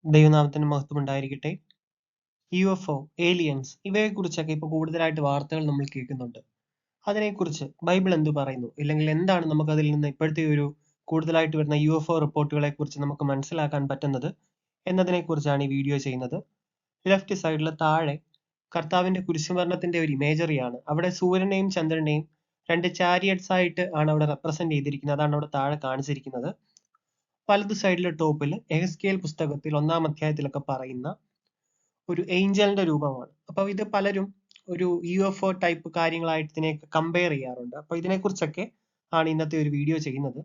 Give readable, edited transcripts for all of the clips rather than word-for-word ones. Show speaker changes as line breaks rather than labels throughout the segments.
ദൈവനാമത്തിന് മഹത്വം ഉണ്ടായിരിക്കട്ടെ. UFO, ഏലിയൻസ് ഇവയെക്കുറിച്ചൊക്കെ ഇപ്പോൾ കൂടുതലായിട്ട് വാർത്തകൾ നമ്മൾ കേൾക്കുന്നുണ്ട്. അതിനെക്കുറിച്ച് ബൈബിൾ എന്ത് പറയുന്നു? ഇല്ലെങ്കിൽ എന്താണ് നമുക്ക് അതിൽ നിന്ന് ഇപ്പോഴത്തെ ഒരു കൂടുതലായിട്ട് വരുന്ന UFO റിപ്പോർട്ടുകളെ കുറിച്ച് നമുക്ക് മനസ്സിലാക്കാൻ പറ്റുന്നത് എന്നതിനെക്കുറിച്ചാണ് ഈ വീഡിയോ ചെയ്യുന്നത്. ലെഫ്റ്റ് സൈഡിൽ താഴെ കർത്താവിന്റെ കുരിശുമരണത്തിന്റെ ഒരു ഇമേജറിയാണ്. അവിടെ സൂര്യനെയും ചന്ദ്രനെയും രണ്ട് ചാരിയറ്റ്സ് ആയിട്ട് ആണ് അവിടെ റെപ്രസെന്റ് ചെയ്തിരിക്കുന്നത്. അതാണ് അവിടെ താഴെ കാണിച്ചിരിക്കുന്നത്. വലതു സൈഡിലെ ടോപ്പിൽ എഹെസ്കേൽ പുസ്തകത്തിൽ 1-ാം അധ്യായത്തിലൊക്കെ പറയുന്ന ഒരു ഏഞ്ചലിന്റെ രൂപമാണ്. അപ്പൊ ഇത് പലരും ഒരു UFO ടൈപ്പ് കാര്യങ്ങളായിട്ട് ഇതിനെ കമ്പയർ ചെയ്യാറുണ്ട്. അപ്പൊ ഇതിനെക്കുറിച്ചൊക്കെ ആണ് ഇന്നത്തെ ഒരു വീഡിയോ ചെയ്യുന്നത്.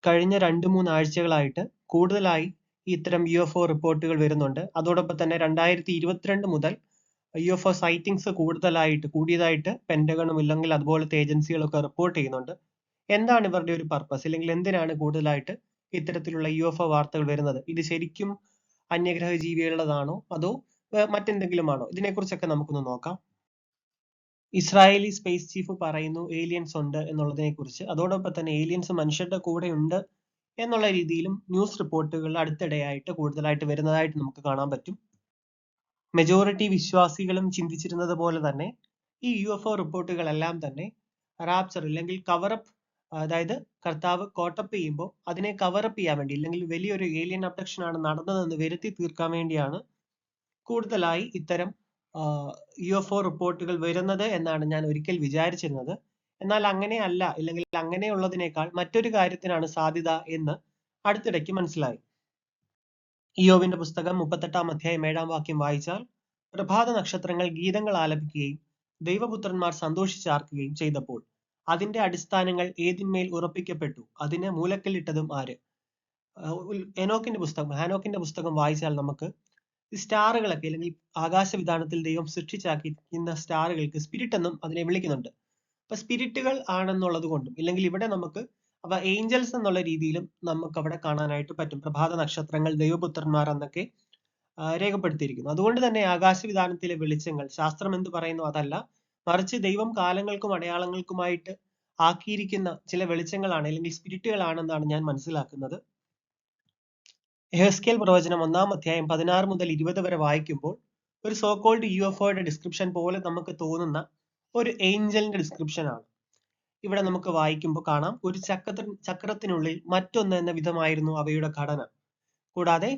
കഴിഞ്ഞ 2-3 ആഴ്ചകളായിട്ട് കൂടുതലായി ഇത്തരം UFO റിപ്പോർട്ടുകൾ വരുന്നുണ്ട്. അതോടൊപ്പം തന്നെ 2022 മുതൽ UFO സൈറ്റിംഗ്സ് കൂടിയതായിട്ട് പെന്റഗണും ഇല്ലെങ്കിൽ അതുപോലത്തെ ഏജൻസികളൊക്കെ റിപ്പോർട്ട് ചെയ്യുന്നുണ്ട്. എന്താണ് ഇവരുടെ ഒരു പർപ്പസ്, അല്ലെങ്കിൽ എന്തിനാണ് കൂടുതലായിട്ട് ഇത്തരത്തിലുള്ള UFO വാർത്തകൾ വരുന്നത്? ഇത് ശരിക്കും അന്യഗ്രഹ ജീവികളുടേതാണോ അതോ മറ്റെന്തെങ്കിലും ആണോ? ഇതിനെക്കുറിച്ചൊക്കെ നമുക്കൊന്ന് നോക്കാം. ഇസ്രായേലി സ്പേസ് ചീഫ് പറയുന്നു ഏലിയൻസ് ഉണ്ട് എന്നുള്ളതിനെ കുറിച്ച്. അതോടൊപ്പം തന്നെ ഏലിയൻസ് മനുഷ്യരുടെ കൂടെ ഉണ്ട് എന്നുള്ള രീതിയിലും ന്യൂസ് റിപ്പോർട്ടുകൾ അടുത്തിടെയായിട്ട് കൂടുതലായിട്ട് വരുന്നതായിട്ട് നമുക്ക് കാണാൻ പറ്റും. മെജോറിറ്റി വിശ്വാസികളും ചിന്തിച്ചിരുന്നത് പോലെ തന്നെ ഈ UFO റിപ്പോർട്ടുകളെല്ലാം തന്നെ റാപ്ചർ അല്ലെങ്കിൽ കവറപ്പ്, അതായത് കർത്താവ് കോട്ടപ്പ് ചെയ്യുമ്പോൾ അതിനെ കവറപ്പ് ചെയ്യാൻ വേണ്ടി, അല്ലെങ്കിൽ വലിയൊരു ഏലിയൻ അബ്ഡക്ഷൻ ആണ് നടന്നതെന്ന് വരുത്തി തീർക്കാൻ വേണ്ടിയാണ് കൂടുതലായി ഇത്തരം UFO റിപ്പോർട്ടുകൾ വരുന്നത് എന്നാണ് ഞാൻ ഒരിക്കൽ വിചാരിച്ചിരുന്നത്. എന്നാൽ അങ്ങനെയല്ല, അല്ലെങ്കിൽ അങ്ങനെയുള്ളതിനേക്കാൾ മറ്റൊരു കാര്യത്തിനാണ് സാധ്യത എന്ന് അടുത്തിടയ്ക്ക് മനസ്സിലായി. ഇയ്യോബിന്റെ പുസ്തകം 38-ാം അധ്യായം 7-ാം വാക്യം വായിച്ചാൽ, പ്രഭാത നക്ഷത്രങ്ങൾ ഗീതങ്ങൾ ആലപിക്കുകയും ദൈവപുത്രന്മാർ സന്തോഷിച്ചാർക്കുകയും ചെയ്തപ്പോൾ അതിന്റെ അടിസ്ഥാനങ്ങൾ ഏതിന്മേൽ ഉറപ്പിക്കപ്പെട്ടു, അതിന് മൂലക്കല്ലിട്ടതും ആര്? ഹാനോക്കിന്റെ പുസ്തകം വായിച്ചാൽ നമുക്ക് സ്റ്റാറുകളൊക്കെ, അല്ലെങ്കിൽ ആകാശവിധാനത്തിൽ ദൈവം സൃഷ്ടിച്ചാക്കിയിരിക്കുന്ന സ്റ്റാറുകൾക്ക് സ്പിരിറ്റ് എന്നും അതിനെ വിളിക്കുന്നുണ്ട്. അപ്പൊ സ്പിരിറ്റുകൾ ആണെന്നുള്ളത് കൊണ്ടും, ഇല്ലെങ്കിൽ ഇവിടെ നമുക്ക് അവ ഏഞ്ചൽസ് എന്നുള്ള രീതിയിലും നമുക്ക് അവിടെ കാണാനായിട്ട് പറ്റും. പ്രഭാത നക്ഷത്രങ്ങൾ ദൈവപുത്രന്മാർ എന്നൊക്കെ രേഖപ്പെടുത്തിയിരിക്കുന്നു. അതുകൊണ്ട് തന്നെ ആകാശവിധാനത്തിലെ വെളിച്ചങ്ങൾ ശാസ്ത്രം എന്ത് പറയുന്നു അതല്ല, മറിച്ച് ദൈവം കാലങ്ങൾക്കും അടയാളങ്ങൾക്കുമായിട്ട് ആക്കിയിരിക്കുന്ന ചില വെളിച്ചങ്ങളാണ്, അല്ലെങ്കിൽ സ്പിരിറ്റുകളാണെന്നാണ് ഞാൻ മനസ്സിലാക്കുന്നത്. എഹെസ്കേൽ പ്രവചനം 1-ാം അധ്യായം 16 മുതൽ 20 വരെ വായിക്കുമ്പോൾ ഒരു സോകോൾഡ് UFOയുടെ ഡിസ്ക്രിപ്ഷൻ പോലെ നമുക്ക് തോന്നുന്ന ഒരു ഏഞ്ചലിന്റെ ഡിസ്ക്രിപ്ഷൻ ആണ്. ഇവിടെ നമുക്ക് വായിക്കുമ്പോൾ കാണാം, ഒരു ചക്രത്തിനുള്ളിൽ മറ്റൊന്ന് എന്ന വിധമായിരുന്നു അവയുടെ ഘടന. കൂടാതെ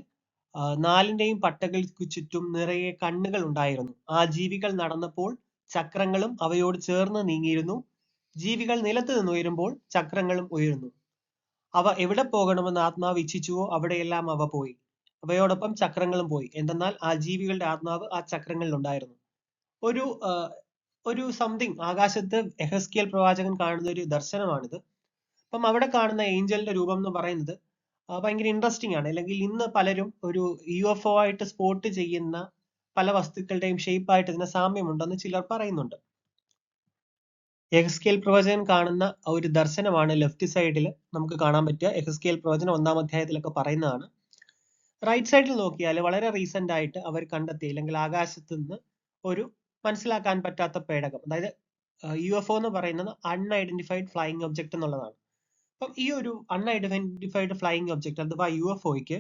4-ന്റെയും പട്ടകൾക്ക് ചുറ്റും നിറയെ കണ്ണുകൾ ഉണ്ടായിരുന്നു. ആ ജീവികൾ നടന്നപ്പോൾ ചക്രങ്ങളും അവയോട് ചേർന്ന് നീങ്ങിയിരുന്നു. ജീവികൾ നിലത്ത് നിന്ന് ഉയരുമ്പോൾ ചക്രങ്ങളും ഉയരുന്നു. അവ എവിടെ പോകണമെന്ന് ആത്മാവ് ഇച്ഛിച്ചുവോ അവിടെയെല്ലാം അവ പോയി. അവയോടൊപ്പം ചക്രങ്ങളും പോയി. എന്തെന്നാൽ ആ ജീവികളുടെ ആത്മാവ് ആ ചക്രങ്ങളിൽ ഉണ്ടായിരുന്നു. ഒരു സംതിങ് ആകാശത്ത് എഹെസ്കേൽ പ്രവാചകൻ കാണുന്ന ഒരു ദർശനമാണിത്. അപ്പം അവിടെ കാണുന്ന ഏഞ്ചലിന്റെ രൂപം എന്ന് പറയുന്നത് ഭയങ്കര ഇൻട്രസ്റ്റിംഗ് ആണ്. അല്ലെങ്കിൽ ഇന്ന് പലരും ഒരു UFO ആയിട്ട് സ്പോട്ട് ചെയ്യുന്ന പല വസ്തുക്കളുടെയും ഷേപ്പായിട്ട് ഇതിന് സാമ്യമുണ്ടെന്ന് ചിലർ പറയുന്നുണ്ട്. എഹെസ്കേൽ പ്രവചകൻ കാണുന്ന ഒരു ദർശനമാണ് ലെഫ്റ്റ് സൈഡിൽ നമുക്ക് കാണാൻ പറ്റുക. എഹെസ്കേൽ പ്രവചനം 1-ാം അധ്യായത്തിലൊക്കെ പറയുന്നതാണ്. റൈറ്റ് സൈഡിൽ നോക്കിയാൽ വളരെ റീസെന്റ് ആയിട്ട് അവർ കണ്ടെത്തി, അല്ലെങ്കിൽ ആകാശത്ത് നിന്ന് ഒരു മനസ്സിലാക്കാൻ പറ്റാത്ത പേടകം, അതായത് UFO എന്ന് പറയുന്നത് അൺഐഡന്റിഫൈഡ് ഫ്ലൈയിങ് ഒബ്ജക്ട് എന്നുള്ളതാണ്. അപ്പം ഈ ഒരു അൺഐഡന്റിഫൈഡ് ഫ്ലൈയിങ് ഒബ്ജക്ട് അഥവാ UFOയ്ക്ക്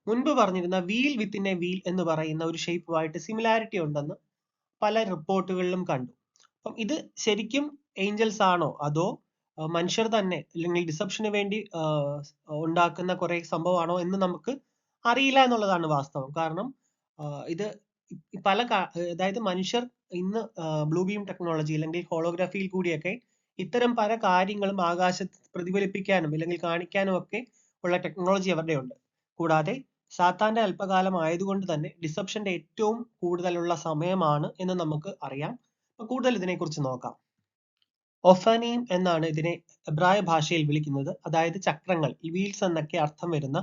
മുൻപ് പറഞ്ഞിരുന്ന വീൽ വിത്തിൻ എ വീൽ എന്ന് പറയുന്ന ഒരു ഷേപ്പുമായിട്ട് സിമിലാരിറ്റി ഉണ്ടെന്ന് പല റിപ്പോർട്ടുകളിലും കണ്ടു. അപ്പം ഇത് ശരിക്കും ഏഞ്ചൽസ് ആണോ അതോ മനുഷ്യർ തന്നെ, അല്ലെങ്കിൽ ഡിസപ്ഷന് വേണ്ടി ഉണ്ടാക്കുന്ന കുറെ സംഭവമാണോ എന്ന് നമുക്ക് അറിയില്ല എന്നുള്ളതാണ് വാസ്തവം. കാരണം ഇത് പല അതായത് മനുഷ്യർ ഇന്ന് ബ്ലൂ ബീം ടെക്നോളജി അല്ലെങ്കിൽ ഹോളോഗ്രാഫിയിൽ കൂടിയൊക്കെ ഇത്തരം പല കാര്യങ്ങളും ആകാശത്ത് പ്രതിഫലിപ്പിക്കാനും അല്ലെങ്കിൽ കാണിക്കാനും ഒക്കെ ഉള്ള ടെക്നോളജി അവരുടെ ഉണ്ട്. കൂടാതെ സാത്താന്റെ അല്പകാലം ആയതുകൊണ്ട് തന്നെ ഡിസപ്ഷന്റെ ഏറ്റവും കൂടുതലുള്ള സമയമാണ് എന്ന് നമുക്ക് അറിയാം. കൂടുതൽ ഇതിനെക്കുറിച്ച് നോക്കാം. ഒഫനീം എന്നാണ് ഇതിനെ എബ്രായ ഭാഷയിൽ വിളിക്കുന്നത്. അതായത് ചക്രങ്ങൾ, വീൽസ് എന്നൊക്കെ അർത്ഥം വരുന്ന.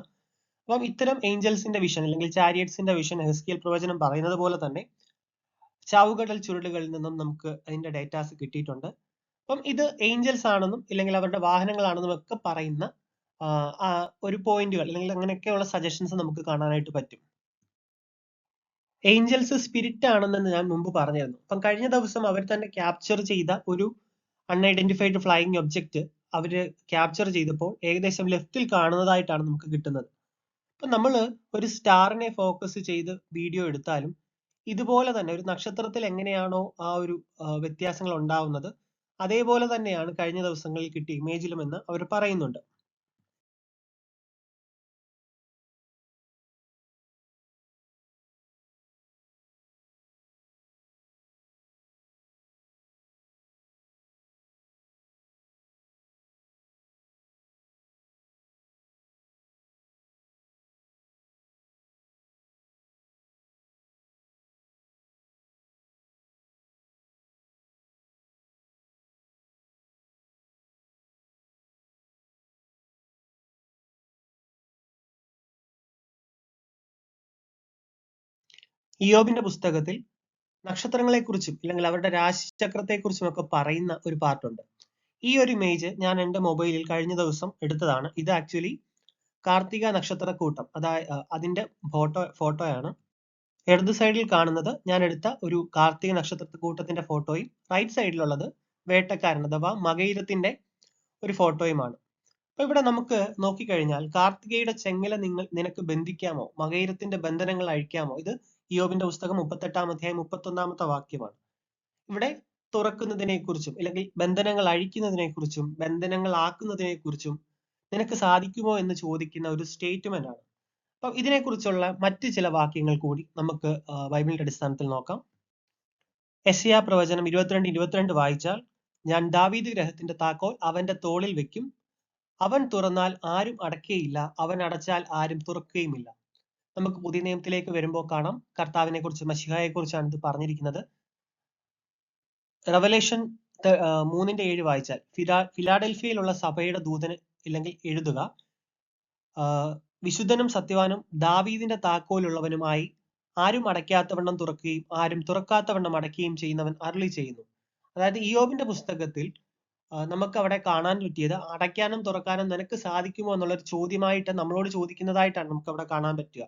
അപ്പം ഇത്തരം ഏഞ്ചൽസിന്റെ വിഷൻ അല്ലെങ്കിൽ ചാരിയറ്റ്സിന്റെ വിഷൻ എഹെസ്കേൽ പ്രവചനം പറയുന്നത് പോലെ തന്നെ ചാവുകടൽ ചുരുളുകളിൽ നിന്നും നമുക്ക് അതിന്റെ ഡേറ്റാസ് കിട്ടിയിട്ടുണ്ട്. അപ്പം ഇത് ഏഞ്ചൽസ് ആണെന്നും ഇല്ലെങ്കിൽ അവരുടെ വാഹനങ്ങളാണെന്നും ഒക്കെ പറയുന്ന ഒരു പോയിന്റുകൾ, അല്ലെങ്കിൽ അങ്ങനെയൊക്കെയുള്ള സജഷൻസ് നമുക്ക് കാണാനായിട്ട് പറ്റും. ഏഞ്ചൽസ് സ്പിരിറ്റ് ആണെന്ന് ഞാൻ മുമ്പ് പറഞ്ഞിരുന്നു. അപ്പം കഴിഞ്ഞ ദിവസം അവർ തന്നെ ക്യാപ്ചർ ചെയ്ത ഒരു അൺഐഡന്റിഫൈഡ് ഫ്ലൈയിങ് ഒബ്ജക്റ്റ് അവര് ക്യാപ്ചർ ചെയ്തപ്പോൾ ഏകദേശം ലെഫ്റ്റിൽ കാണുന്നതായിട്ടാണ് നമുക്ക് കിട്ടുന്നത്. അപ്പൊ നമ്മൾ ഒരു സ്റ്റാറിനെ ഫോക്കസ് ചെയ്ത് വീഡിയോ എടുത്താലും ഇതുപോലെ തന്നെ ഒരു നക്ഷത്രത്തിൽ എങ്ങനെയാണോ ആ ഒരു വ്യത്യാസങ്ങൾ ഉണ്ടാവുന്നത് അതേപോലെ തന്നെയാണ് കഴിഞ്ഞ ദിവസങ്ങളിൽ കിട്ടിയ ഇമേജിലും എന്ന് അവർ പറയുന്നുണ്ട്. ഇയ്യോബിന്റെ പുസ്തകത്തിൽ നക്ഷത്രങ്ങളെക്കുറിച്ചും അല്ലെങ്കിൽ അവരുടെ രാശിചക്രത്തെക്കുറിച്ചും ഒക്കെ പറയുന്ന ഒരു പാർട്ടുണ്ട്. ഈ ഒരു ഇമേജ് ഞാൻ എൻ്റെ മൊബൈലിൽ കഴിഞ്ഞ ദിവസം എടുത്തതാണ്. ഇത് ആക്ച്വലി കാർത്തിക നക്ഷത്രക്കൂട്ടം അതിന്റെ ഫോട്ടോയാണ്. ഇടത് സൈഡിൽ കാണുന്നത് ഞാൻ എടുത്ത ഒരു കാർത്തിക നക്ഷത്രക്കൂട്ടത്തിന്റെ ഫോട്ടോയും റൈറ്റ് സൈഡിലുള്ളത് വേട്ടക്കാരൻ അഥവാ മകയിരത്തിന്റെ ഒരു ഫോട്ടോയുമാണ്. അപ്പൊ ഇവിടെ നമുക്ക് നോക്കിക്കഴിഞ്ഞാൽ കാർത്തികയുടെ ചെങ്ങല നിനക്ക് ബന്ധിക്കാമോ, മകയിരത്തിന്റെ ബന്ധനങ്ങൾ അഴിക്കാമോ? ഇത് ഇയ്യോബിന്റെ പുസ്തകം 38-ാം അധ്യായം 31-ാമത്തെ വാക്യമാണ്. ഇവിടെ തുറക്കുന്നതിനെ കുറിച്ചും അല്ലെങ്കിൽ ബന്ധനങ്ങൾ അഴിക്കുന്നതിനെ കുറിച്ചും ബന്ധനങ്ങൾ ആക്കുന്നതിനെ കുറിച്ചും നിനക്ക് സാധിക്കുമോ എന്ന് ചോദിക്കുന്ന ഒരു സ്റ്റേറ്റ്മെന്റ് ആണ്. അപ്പൊ ഇതിനെക്കുറിച്ചുള്ള മറ്റ് ചില വാക്യങ്ങൾ കൂടി നമുക്ക് ബൈബിളിന്റെ അടിസ്ഥാനത്തിൽ നോക്കാം. യെശയ്യാ പ്രവചനം 22:22 വായിച്ചാൽ, ഞാൻ ദാവീദ് ഗൃഹത്തിന്റെ താക്കോൽ അവന്റെ തോളിൽ വെക്കും, അവൻ തുറന്നാൽ ആരും അടയ്ക്കുകയില്ല, അവൻ അടച്ചാൽ ആരും തുറക്കുകയുമില്ല. നമുക്ക് പുതിയ നിയമത്തിലേക്ക് വരുമ്പോൾ കാണാം കർത്താവിനെ കുറിച്ച്, മശിഹായെ കുറിച്ചാണ് ഇത് പറഞ്ഞിരിക്കുന്നത്. റെവലേഷൻ 3:7 വായിച്ചാൽ, ഫിലാഡൽഫിയയിലുള്ള സഭയുടെ ദൂതന് ഇല്ലെങ്കിൽ എഴുതുക, വിശുദ്ധനും സത്യവാനും ദാവീദിന്റെ താക്കോലുള്ളവനുമായി ആരും അടയ്ക്കാത്തവണ്ണം തുറക്കുകയും ആരും തുറക്കാത്തവണ്ണം അടയ്ക്കുകയും ചെയ്യുന്നവൻ അരുളി ചെയ്യുന്നു. അതായത് ഇയ്യോബിന്റെ പുസ്തകത്തിൽ നമുക്ക് അവിടെ കാണാൻ പറ്റിയത് അടയ്ക്കാനും തുറക്കാനും നിനക്ക് സാധിക്കുമോ എന്നുള്ളൊരു ചോദ്യമായിട്ട് നമ്മളോട് ചോദിക്കുന്നതായിട്ടാണ് നമുക്ക് അവിടെ കാണാൻ പറ്റുക.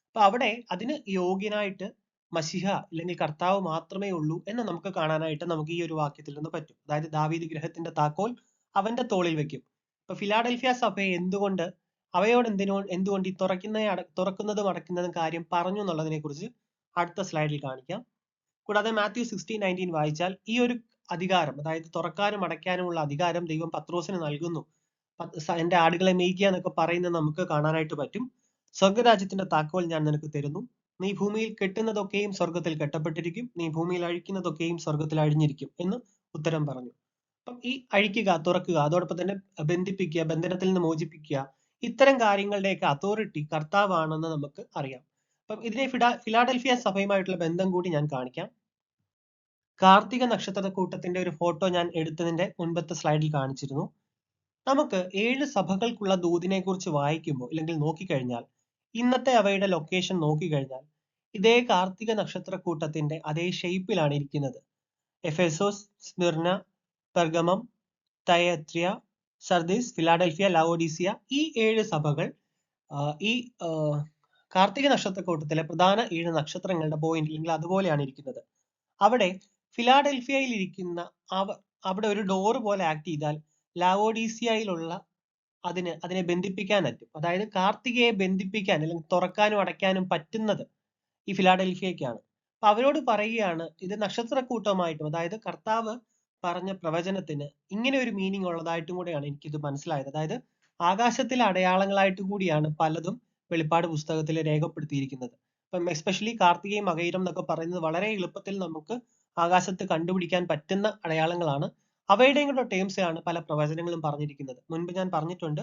അപ്പൊ അവിടെ അതിന് യോഗ്യനായിട്ട് മശിഹ അല്ലെങ്കിൽ കർത്താവ് മാത്രമേ ഉള്ളൂ എന്ന് നമുക്ക് കാണാനായിട്ട് നമുക്ക് ഈ ഒരു വാക്യത്തിൽ നിന്ന് പറ്റും. അതായത് ദാവീദ് ഗൃഹത്തിന്റെ താക്കോൽ അവന്റെ തോളിൽ വെക്കും. ഇപ്പൊ ഫിലാഡൽഫിയ സഭയെ അവയോട് എന്തുകൊണ്ട് ഈ തുറക്കുന്നതും അടയ്ക്കുന്നതും കാര്യം പറഞ്ഞു എന്നുള്ളതിനെ കുറിച്ച് അടുത്ത സ്ലൈഡിൽ കാണിക്കാം. കൂടാതെ മാത്യു 16:19 വായിച്ചാൽ ഈ ഒരു അധികാരം, അതായത് തുറക്കാനും അടയ്ക്കാനുമുള്ള അധികാരം ദൈവം പത്രോസിന് നൽകുന്നു. എന്റെ ആടുകളെ മേയ്ക്കുക എന്നൊക്കെ പറയുന്നത് നമുക്ക് കാണാനായിട്ട് പറ്റും. സ്വർഗരാജ്യത്തിന്റെ താക്കോൽ ഞാൻ നിനക്ക് തരുന്നു, നീ ഭൂമിയിൽ കെട്ടുന്നതൊക്കെയും സ്വർഗത്തിൽ കെട്ടപ്പെട്ടിരിക്കും, നീ ഭൂമിയിൽ അഴിക്കുന്നതൊക്കെയും സ്വർഗത്തിൽ അഴിഞ്ഞിരിക്കും എന്ന് ഉത്തരം പറഞ്ഞു. അപ്പം ഈ അഴിക്കുക, തുറക്കുക, അതോടൊപ്പം തന്നെ ബന്ധിപ്പിക്കുക, ബന്ധനത്തിൽ നിന്ന് മോചിപ്പിക്കുക, ഇത്തരം കാര്യങ്ങളുടെയൊക്കെ അതോറിറ്റി കർത്താവാണെന്ന് നമുക്ക് അറിയാം. അപ്പം ഇതിനെ ഫിലാഡൽഫിയ സഭയുമായിട്ടുള്ള ബന്ധം കൂടി ഞാൻ കാണിക്കാം. കാർത്തിക നക്ഷത്രക്കൂട്ടത്തിന്റെ ഒരു ഫോട്ടോ ഞാൻ എടുത്തതിന്റെ മുൻപത്തെ സ്ലൈഡിൽ കാണിച്ചിരുന്നു. നമുക്ക് 7 സഭകൾക്കുള്ള ദൂതിനെ കുറിച്ച് വായിക്കുമ്പോൾ അല്ലെങ്കിൽ നോക്കിക്കഴിഞ്ഞാൽ, ഇന്നത്തെ അവയുടെ ലൊക്കേഷൻ നോക്കിക്കഴിഞ്ഞാൽ ഇതേ കാർത്തിക നക്ഷത്രക്കൂട്ടത്തിന്റെ അതേ ഷേപ്പിലാണ് ഇരിക്കുന്നത്. Ephesus, Smyrna, Pergamum, Thyatira, Sardis, Philadelphia, Laodicea, ഈ 7 സഭകൾ ഈ കാർത്തിക നക്ഷത്രക്കൂട്ടത്തിലെ പ്രധാന 7 നക്ഷത്രങ്ങളുടെ പോയിന്റ് അല്ലെങ്കിൽ അതുപോലെയാണ് ഇരിക്കുന്നത്. അവിടെ ഫിലാഡൽഫിയയിൽ ഇരിക്കുന്ന അവിടെ ഒരു ഡോർ പോലെ ആക്ട് ചെയ്താൽ ലാവോഡീസിയയിലുള്ള അതിനെ ബന്ധിപ്പിക്കാൻ പറ്റും. അതായത് കാർത്തികയെ ബന്ധിപ്പിക്കാൻ അല്ലെങ്കിൽ തുറക്കാനും അടയ്ക്കാനും പറ്റുന്നത് ഈ ഫിലാഡൽഫിയക്കാണ്. അപ്പൊ അവരോട് പറയുകയാണ് ഇത് നക്ഷത്രക്കൂട്ടമായിട്ടും, അതായത് കർത്താവ് പറഞ്ഞ പ്രവചനത്തിന് ഇങ്ങനെ ഒരു മീനിങ് ഉള്ളതായിട്ടും കൂടെയാണ് എനിക്കിത് മനസ്സിലായത്. അതായത് ആകാശത്തിലെ അടയാളങ്ങളായിട്ട് കൂടിയാണ് പലതും വെളിപ്പാട് പുസ്തകത്തിൽ രേഖപ്പെടുത്തിയിരിക്കുന്നത്. അപ്പം എസ്പെഷ്യലി കാർത്തികയും മകയിരം എന്നൊക്കെ പറയുന്നത് വളരെ എളുപ്പത്തിൽ നമുക്ക് ആകാശത്ത് കണ്ടുപിടിക്കാൻ പറ്റുന്ന അടയാളങ്ങളാണ്. അവയുടെയും കൂടെ ടേംസ് ആണ് പല പ്രവചനങ്ങളും പറഞ്ഞിരിക്കുന്നത്. മുൻപ് ഞാൻ പറഞ്ഞിട്ടുണ്ട്,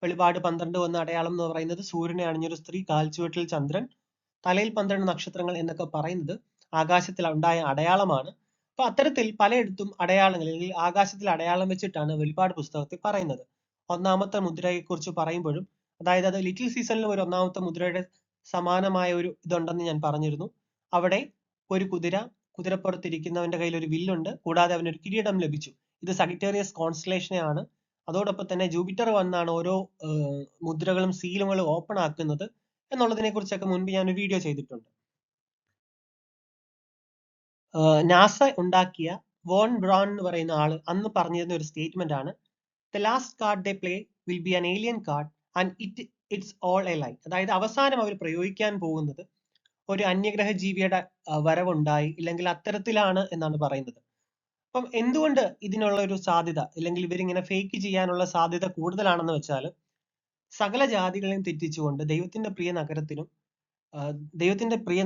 വെളിപാട് 12:1 അടയാളം എന്ന് പറയുന്നത് സൂര്യനെ അണിഞ്ഞൊരു സ്ത്രീ, കാൽച്ചുവട്ടിൽ ചന്ദ്രൻ, തലയിൽ 12 നക്ഷത്രങ്ങൾ എന്നൊക്കെ പറയുന്നത് ആകാശത്തിൽ ഉണ്ടായ അടയാളമാണ്. അപ്പൊ അത്തരത്തിൽ പലയിടത്തും അടയാളങ്ങൾ അല്ലെങ്കിൽ ആകാശത്തിൽ അടയാളം വെച്ചിട്ടാണ് വെളിപാട് പുസ്തകത്തിൽ പറയുന്നത്. ഒന്നാമത്തെ മുദ്രയെ കുറിച്ച് പറയുമ്പോഴും, അതായത് അത് ലിറ്റിൽ സീസണിലും ഒരു ഒന്നാമത്തെ മുദ്രയുടെ സമാനമായ ഒരു ഇതുണ്ടെന്ന് ഞാൻ പറഞ്ഞിരുന്നു. അവിടെ ഒരു കുതിരപ്പുറത്തിരിക്കുന്നവന്റെ കയ്യിൽ ഒരു വില്ലുണ്ട്, കൂടാതെ അവനൊരു കിരീടം ലഭിച്ചു. ഇത് സഗിറ്റേറിയസ് കോൺസ്റ്റലേഷനെ ആണ്. അതോടൊപ്പം തന്നെ ജൂപ്പിറ്റർ വന്നാണ് ഓരോ മുദ്രകളും സീലുകളും ഓപ്പൺ ആക്കുന്നത് എന്നുള്ളതിനെ കുറിച്ചൊക്കെ മുൻപ് ഞാൻ ഒരു വീഡിയോ ചെയ്തിട്ടുണ്ട്. നാസ ഉണ്ടാക്കിയ വോൺ ബ്രൗൺ എന്ന് പറയുന്ന ആള് അന്ന് പറഞ്ഞിരുന്ന ഒരു സ്റ്റേറ്റ്മെന്റ് ആണ്, the last card they play will be an alien card and it's all a lie. അതായത് അവസാനം അവർ പ്രയോഗിക്കാൻ പോകുന്നത് ഒരു അന്യഗ്രഹ ജീവിയുടെ വരവുണ്ടായി ഇല്ലെങ്കിൽ അത്തരത്തിലാണ് എന്നാണ് പറയുന്നത്. അപ്പം എന്തുകൊണ്ട് ഇതിനുള്ള ഒരു സാധ്യത അല്ലെങ്കിൽ ഇവരിങ്ങനെ ഫേക്ക് ചെയ്യാനുള്ള സാധ്യത കൂടുതലാണെന്ന് വെച്ചാൽ, സകല ജാതികളെയും തെറ്റിച്ചുകൊണ്ട് ദൈവത്തിന്റെ പ്രിയ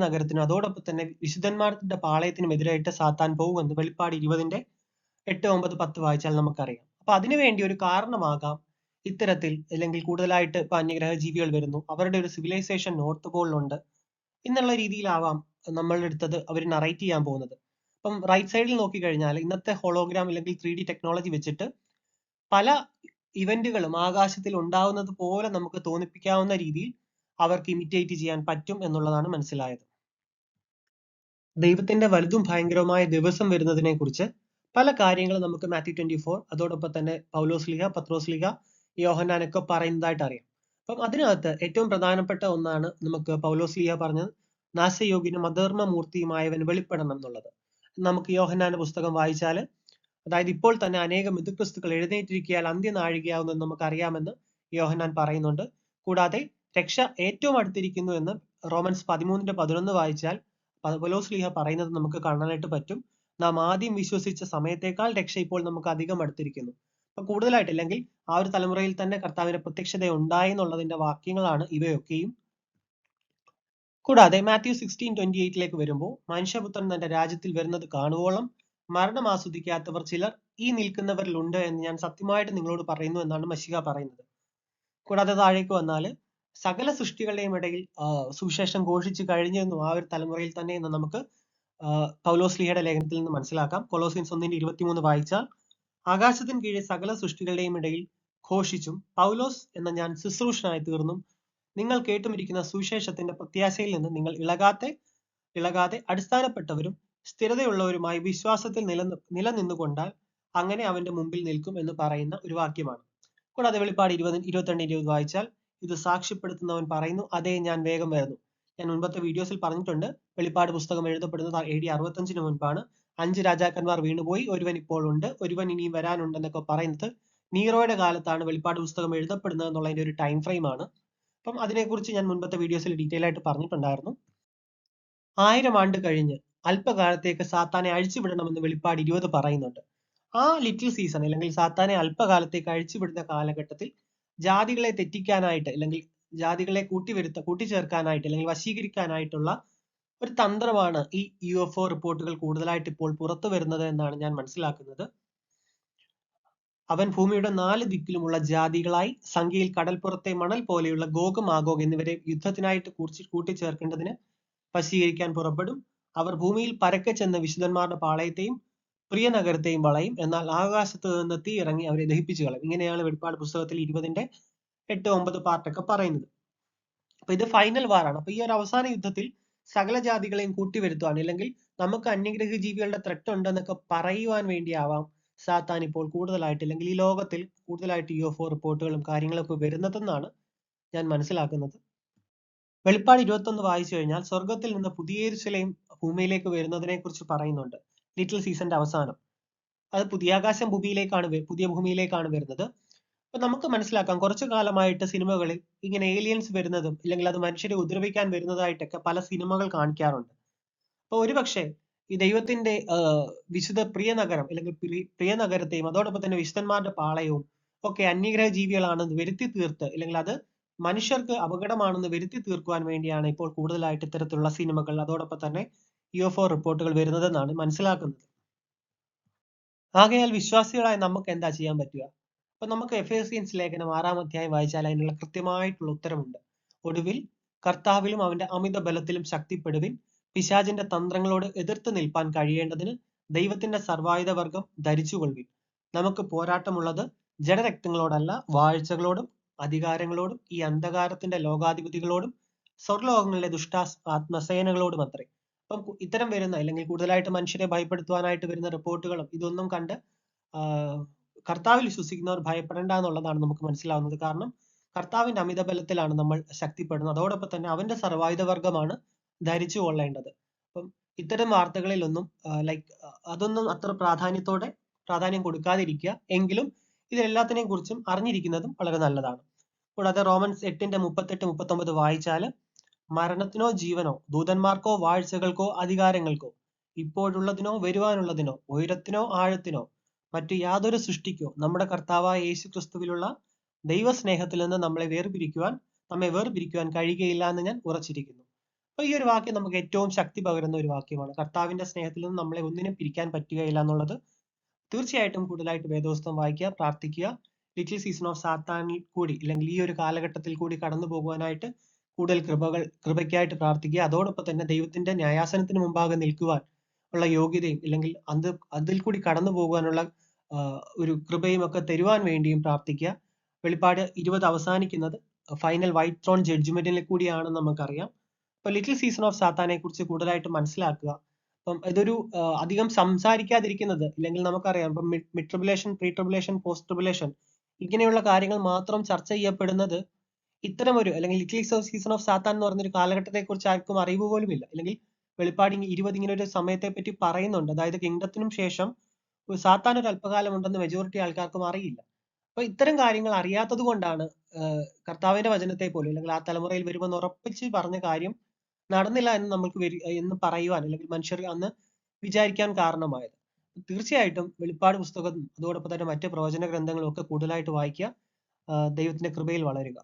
നഗരത്തിനും അതോടൊപ്പം തന്നെ വിശുദ്ധന്മാരുടെ പാളയത്തിനും എതിരായിട്ട് സാത്താൻ പോകുമെന്ന് വെളിപ്പാട് 20-ന്റെ 8, 9, 10 വായിച്ചാൽ നമുക്കറിയാം. അപ്പൊ അതിനുവേണ്ടി ഒരു കാരണമാകാം ഇത്തരത്തിൽ, അല്ലെങ്കിൽ കൂടുതലായിട്ട് ഇപ്പൊ അന്യഗ്രഹ ജീവികൾ വരുന്നു, അവരുടെ ഒരു സിവിലൈസേഷൻ നോർത്ത് പോളിലുണ്ട് എന്നുള്ള രീതിയിലാവാം നമ്മളുടെ അടുത്തത് അവർ നറേറ്റ് ചെയ്യാൻ പോകുന്നത്. അപ്പം റൈറ്റ് സൈഡിൽ നോക്കിക്കഴിഞ്ഞാൽ ഇന്നത്തെ ഹോളോഗ്രാം അല്ലെങ്കിൽ 3D ടെക്നോളജി വെച്ചിട്ട് പല ഇവന്റുകളും ആകാശത്തിൽ ഉണ്ടാവുന്നത് പോലെ നമുക്ക് തോന്നിപ്പിക്കാവുന്ന രീതിയിൽ അവർക്ക് ഇമിറ്റേറ്റ് ചെയ്യാൻ പറ്റും എന്നുള്ളതാണ് മനസ്സിലായത്. ദൈവത്തിന്റെ വലുതും ഭയങ്കരവുമായ ദിവസം വരുന്നതിനെ കുറിച്ച് പല കാര്യങ്ങളും നമുക്ക് മാത്യു 24, അതോടൊപ്പം തന്നെ പൗലോസ്ലീഹ, പത്രോസ്ലീഹ, യോഹന്നാനൊക്കെ പറയുന്നതായിട്ട് അറിയാം. അപ്പം അതിനകത്ത് ഏറ്റവും പ്രധാനപ്പെട്ട ഒന്നാണ് നമുക്ക് പൗലോസ്ലീഹ പറഞ്ഞത്, നാശയോഗ്യനും അധർമ്മ മൂർത്തിയുമായവൻ വെളിപ്പെടണം എന്നുള്ളത്. നമുക്ക് യോഹന്നാന്റെ പുസ്തകം വായിച്ചാൽ, അതായത് ഇപ്പോൾ തന്നെ അനേകം എതിർക്രിസ്തുക്കൾ എഴുന്നേറ്റിരിക്കാൻ അന്ത്യനാഴികയാവുമെന്ന് നമുക്ക് അറിയാമെന്ന് യോഹന്നാൻ പറയുന്നുണ്ട്. കൂടാതെ രക്ഷ ഏറ്റവും അടുത്തിരിക്കുന്നു എന്ന് റോമൻസ് 13-ന്റെ 11 വായിച്ചാൽ പൗലോസ്ലീഹ പറയുന്നത് നമുക്ക് കാണാനായിട്ട് പറ്റും. നാം ആദ്യം വിശ്വസിച്ച സമയത്തേക്കാൾ രക്ഷ ഇപ്പോൾ നമുക്ക് അധികം അടുത്തിരിക്കുന്നു. അപ്പൊ കൂടുതലായിട്ട്, അല്ലെങ്കിൽ ആ ഒരു തലമുറയിൽ തന്നെ കർത്താവിന്റെ പ്രത്യക്ഷത ഉണ്ടായി എന്നുള്ളതിന്റെ വാക്യങ്ങളാണ് ഇവയൊക്കെയും. കൂടാതെ മാത്യു 16:28 വരുമ്പോൾ, മനുഷ്യപുത്രൻ തന്റെ രാജ്യത്തിൽ വരുന്നത് കാണുവോളം മരണം ആസ്വദിക്കാത്തവർ ചിലർ ഈ നിൽക്കുന്നവരിലുണ്ട് എന്ന് ഞാൻ സത്യമായിട്ട് നിങ്ങളോട് പറയുന്നു എന്നാണ് മശിഹ പറയുന്നത്. കൂടാതെ താഴേക്ക് വന്നാൽ സകല സൃഷ്ടികളുടെയും ഇടയിൽ സുവിശേഷം ഘോഷിച്ചു കഴിഞ്ഞെന്നും ആ ഒരു തലമുറയിൽ തന്നെ എന്ന് നമുക്ക് പൗലോസ്ലീഹയുടെ ലേഖനത്തിൽ നിന്ന് മനസ്സിലാക്കാം. കൊലോസ്യൻസ് 1:23 വായിച്ചാൽ, ആകാശത്തിന് കീഴിൽ സകല സൃഷ്ടികളുടെയും ഇടയിൽ ഘോഷിച്ചും പൗലോസ് എന്ന ഞാൻ ശുശ്രൂഷനായി തീർന്നും നിങ്ങൾ കേട്ടുമിരിക്കുന്ന സുവിശേഷത്തിന്റെ പ്രത്യാശയിൽ നിന്ന് നിങ്ങൾ ഇളകാതെ അടിസ്ഥാനപ്പെട്ടവരും സ്ഥിരതയുള്ളവരുമായി വിശ്വാസത്തിൽ നിലനിന്നുകൊണ്ടാൽ അങ്ങനെ അവന്റെ മുമ്പിൽ നിൽക്കും എന്ന് പറയുന്ന ഒരു വാക്യമാണ്. കൂടാതെ വെളിപ്പാട് 22:20 വായിച്ചാൽ, ഇത് സാക്ഷ്യപ്പെടുത്തുന്നവൻ പറയുന്നു, അതേ ഞാൻ വേഗം വരുന്നു. ഞാൻ മുൻപത്തെ വീഡിയോസിൽ പറഞ്ഞിട്ടുണ്ട്, വെളിപ്പാട് പുസ്തകം എഴുതപ്പെടുന്നത് AD 65-ന് മുൻപാണ്. 5 രാജാക്കന്മാർ വീണുപോയി, ഒരുവൻ ഇപ്പോൾ ഉണ്ട്, ഒരുവൻ ഇനിയും വരാനുണ്ടെന്നൊക്കെ പറയുന്നത് നീറോയുടെ കാലത്താണ് വെളിപ്പാട് പുസ്തകം എഴുതപ്പെടുന്നത് എന്നുള്ളതിന്റെ ഒരു ടൈം ഫ്രെയിം ആണ്. അപ്പം അതിനെക്കുറിച്ച് ഞാൻ മുൻപത്തെ വീഡിയോസിൽ ഡീറ്റെയിൽ ആയിട്ട് പറഞ്ഞിട്ടുണ്ടായിരുന്നു. 1000 ആണ്ട് കഴിഞ്ഞ് അല്പകാലത്തേക്ക് സാത്താനെ അഴിച്ചുവിടണമെന്ന് വെളിപ്പാട് 20 പറയുന്നുണ്ട്. ആ ലിറ്റിൽ സീസൺ അല്ലെങ്കിൽ സാത്താനെ അല്പകാലത്തേക്ക് അഴിച്ചുവിടുന്ന കാലഘട്ടത്തിൽ ജാതികളെ തെറ്റിക്കാനായിട്ട്, അല്ലെങ്കിൽ ജാതികളെ കൂട്ടിച്ചേർക്കാനായിട്ട് അല്ലെങ്കിൽ വശീകരിക്കാനായിട്ടുള്ള ഒരു തന്ത്രമാണ് ഈ UFO റിപ്പോർട്ടുകൾ കൂടുതലായിട്ട് ഇപ്പോൾ പുറത്തു വരുന്നത് എന്നാണ് ഞാൻ മനസ്സിലാക്കുന്നത്. അവൻ ഭൂമിയുടെ 4 ദിക്കിലുമുള്ള ജാതികളായി സംഖ്യയിൽ കടൽപ്പുറത്തെ മണൽ പോലെയുള്ള ഗോഗ് മാഗോഗ് എന്നിവരെ യുദ്ധത്തിനായിട്ട് കൂട്ടിച്ചേർക്കേണ്ടതിന് വശീകരിക്കാൻ പുറപ്പെടും. അവർ ഭൂമിയിൽ പരക്കെ ചെന്ന് വിശുദ്ധന്മാരുടെ പാളയത്തെയും പ്രിയ നഗരത്തെയും വളയും, എന്നാൽ ആകാശത്ത് നിന്ന് തീ ഇറങ്ങി അവരെ ദഹിപ്പിച്ചു കളയും. ഇങ്ങനെയാണ് വെളിപ്പാട് പുസ്തകത്തിൽ 20-ന്റെ 8, 9 പാർട്ടൊക്കെ പറയുന്നത്. അപ്പൊ ഇത് ഫൈനൽ വാറാണ്. അപ്പൊ ഈ ഒരു അവസാന യുദ്ധത്തിൽ സകല ജാതികളെയും കൂട്ടിവരുത്തുവാൻ, അല്ലെങ്കിൽ നമുക്ക് അന്യഗ്രഹ ജീവികളുടെ ത്രെട്ട് ഉണ്ടെന്നൊക്കെ പറയുവാൻ വേണ്ടിയാവാം സാത്താൻ ഇപ്പോൾ കൂടുതലായിട്ട്, അല്ലെങ്കിൽ ഈ ലോകത്തിൽ കൂടുതലായിട്ട് UFO റിപ്പോർട്ടുകളും കാര്യങ്ങളൊക്കെ വരുന്നതെന്നാണ് ഞാൻ മനസ്സിലാക്കുന്നത്. വെളിപ്പാട് 21 വായിച്ചു കഴിഞ്ഞാൽ സ്വർഗത്തിൽ നിന്ന് പുതിയ യെരൂശലേം ഭൂമിയിലേക്ക് വരുന്നതിനെ കുറിച്ച് പറയുന്നുണ്ട്. ലിറ്റിൽ സീസന്റെ അവസാനം അത് പുതിയ ഭൂമിയിലേക്കാണ് വരുന്നത്. അപ്പൊ നമുക്ക് മനസ്സിലാക്കാം, കുറച്ചു കാലമായിട്ട് സിനിമകളിൽ ഇങ്ങനെ ഏലിയൻസ് വരുന്നതും അല്ലെങ്കിൽ അത് മനുഷ്യരെ ഉപദ്രവിക്കാൻ വരുന്നതായിട്ടൊക്കെ പല സിനിമകൾ കാണിക്കാറുണ്ട്. അപ്പൊ ഒരുപക്ഷെ ഈ ദൈവത്തിന്റെ വിശുദ്ധ പ്രിയ നഗരം അല്ലെങ്കിൽ പ്രിയ നഗരത്തെയും അതോടൊപ്പം തന്നെ വിശുദ്ധന്മാരുടെ പാളയവും ഒക്കെ അന്യഗ്രഹ ജീവികളാണെന്ന് വരുത്തി തീർത്ത്, അല്ലെങ്കിൽ അത് മനുഷ്യർക്ക് അപകടമാണെന്ന് വരുത്തി തീർക്കുവാൻ വേണ്ടിയാണ് ഇപ്പോൾ കൂടുതലായിട്ട് ഇത്തരത്തിലുള്ള സിനിമകൾ അതോടൊപ്പം തന്നെ UFO റിപ്പോർട്ടുകൾ വരുന്നതെന്നാണ് മനസ്സിലാക്കുന്നത്. ആകയാൽ വിശ്വാസികളായ നമുക്ക് എന്താ ചെയ്യാൻ പറ്റുക? അപ്പൊ നമുക്ക് എഫേസ്യൻസ് ലേഖനം 6-ാം അധ്യായം വായിച്ചാൽ അതിനുള്ള കൃത്യമായിട്ടുള്ള ഉത്തരമുണ്ട്. ഒടുവിൽ കർത്താവിലും അവന്റെ അമിത ബലത്തിലും ശക്തിപ്പെടുവിൻ, പിശാചിന്റെ തന്ത്രങ്ങളോട് എതിർത്ത് നിൽപ്പാൻ കഴിയേണ്ടതിന് ദൈവത്തിന്റെ സർവായുധവർഗം ധരിച്ചുകൊള്ളുവിൻ. നമുക്ക് പോരാട്ടമുള്ളത് ജഡരക്തങ്ങളോടല്ല, വാഴ്ചകളോടും അധികാരങ്ങളോടും ഈ അന്ധകാരത്തിന്റെ ലോകാധിപതികളോടും സ്വർലോകങ്ങളിലെ ആത്മസേനകളോടും അത്രേ. അപ്പം ഇത്തരം വരുന്ന, അല്ലെങ്കിൽ കൂടുതലായിട്ട് മനുഷ്യരെ ഭയപ്പെടുത്തുവാനായിട്ട് വരുന്ന റിപ്പോർട്ടുകളും ഇതൊന്നും കണ്ട് കർത്താവിൽ വിശ്വസിക്കുന്നവർ ഭയപ്പെടേണ്ട എന്നുള്ളതാണ് നമുക്ക് മനസ്സിലാവുന്നത്. കാരണം കർത്താവിന്റെ അമിത ബലത്തിലാണ് നമ്മൾ ശക്തിപ്പെടുന്നത്, അതോടൊപ്പം തന്നെ അവന്റെ സർവായുധവർഗമാണ് ധരിച്ചു കൊള്ളേണ്ടത്. അപ്പം ഇത്തരം വാർത്തകളിലൊന്നും അതൊന്നും അത്ര പ്രാധാന്യം കൊടുക്കാതിരിക്കുക. എങ്കിലും ഇതിലെല്ലാത്തിനെയും കുറിച്ചും അറിഞ്ഞിരിക്കുന്നതും വളരെ നല്ലതാണ്. കൂടാതെ റോമൻസ് 8:38-39 വായിച്ചാൽ മരണത്തിനോ ജീവനോ ദൂതന്മാർക്കോ വാഴ്ചകൾക്കോ അധികാരങ്ങൾക്കോ ഇപ്പോഴുള്ളതിനോ വരുവാനുള്ളതിനോ ഉയരത്തിനോ ആഴത്തിനോ മറ്റു യാതൊരു സൃഷ്ടിക്കോ നമ്മുടെ കർത്താവായ യേശു ക്രിസ്തുവിലുള്ള ദൈവസ്നേഹത്തിൽ നിന്ന് നമ്മെ വേർപിരിക്കുവാൻ കഴിയുകയില്ല എന്ന് ഞാൻ ഉറച്ചിരിക്കുന്നു. അപ്പൊ ഈ ഒരു വാക്യം നമുക്ക് ഏറ്റവും ശക്തി പകരുന്ന ഒരു വാക്യമാണ്. കർത്താവിന്റെ സ്നേഹത്തിൽ നിന്ന് നമ്മളെ ഒന്നിനും പിരിക്കാൻ പറ്റുകയില്ല എന്നുള്ളത്. തീർച്ചയായിട്ടും കൂടുതലായിട്ട് വേദപുസ്തകം വായിക്കുക, പ്രാർത്ഥിക്കുക. ലിറ്റിൽ സീസൺ ഓഫ് സാത്താനിൽ കൂടി അല്ലെങ്കിൽ ഈ ഒരു കാലഘട്ടത്തിൽ കൂടി കടന്നു പോകുവാനായിട്ട് കൂടുതൽ കൃപയ്ക്കായിട്ട് പ്രാർത്ഥിക്കുക. അതോടൊപ്പം തന്നെ ദൈവത്തിന്റെ ന്യായാസനത്തിന് മുമ്പാകെ നിൽക്കുവാൻ ഉള്ള യോഗ്യതയും അല്ലെങ്കിൽ അതിൽ കൂടി കടന്നു പോകുവാനുള്ള ഒരു കൃപയും ഒക്കെ തരുവാൻ വേണ്ടിയും പ്രാർത്ഥിക്കുക. വെളിപ്പാട് 20 അവസാനിക്കുന്നത് ഫൈനൽ വൈറ്റ് ത്രോൺ ജഡ്ജ്മെന്റിൽ കൂടിയാണെന്ന് നമുക്കറിയാം. അപ്പൊ ലിറ്റിൽ സീസൺ ഓഫ് സാത്താനെ കുറിച്ച് കൂടുതലായിട്ട് മനസ്സിലാക്കുക. അപ്പം ഇതൊരു അധികം സംസാരിക്കാതിരിക്കുന്നത്, ഇല്ലെങ്കിൽ നമുക്കറിയാം ഇപ്പം mid tribulation, pre tribulation, post tribulation ഇങ്ങനെയുള്ള കാര്യങ്ങൾ മാത്രം ചർച്ച ചെയ്യപ്പെടുന്നത് ഇത്തരം ഒരു അല്ലെങ്കിൽ ലിറ്റിൽ സീസൺ ഓഫ് സാത്താൻ എന്ന് പറഞ്ഞൊരു കാലഘട്ടത്തെ കുറിച്ച് ആർക്കും അറിവ് പോലും ഇല്ല. അല്ലെങ്കിൽ വെളിപ്പാട് 20 ഇങ്ങനെ ഒരു സമയത്തെ പറ്റി പറയുന്നുണ്ട്. അതായത് കിങ്ഡത്തിനും ശേഷം സാത്താൻ ഒരു അല്പകാലം ഉണ്ടെന്ന് മെജോറിറ്റി ആൾക്കാർക്കും അറിയില്ല. അപ്പൊ ഇത്തരം കാര്യങ്ങൾ അറിയാത്തത് കൊണ്ടാണ് കർത്താവിന്റെ വചനത്തെ പോലും അല്ലെങ്കിൽ ആ തലമുറയിൽ വരുമെന്ന് ഉറപ്പിച്ച് പറഞ്ഞ കാര്യം നടന്നില്ല എന്ന് എന്ന് പറയുവാൻ അല്ലെങ്കിൽ മനുഷ്യർ അന്ന് വിചാരിക്കാൻ കാരണമായത്. തീർച്ചയായിട്ടും വെളിപ്പാട് പുസ്തകം അതോടൊപ്പം തന്നെ മറ്റ് പ്രവചന ഗ്രന്ഥങ്ങളും ഒക്കെ കൂടുതലായിട്ട് വായിക്കുക. ദൈവത്തിന്റെ കൃപയിൽ വളരുക.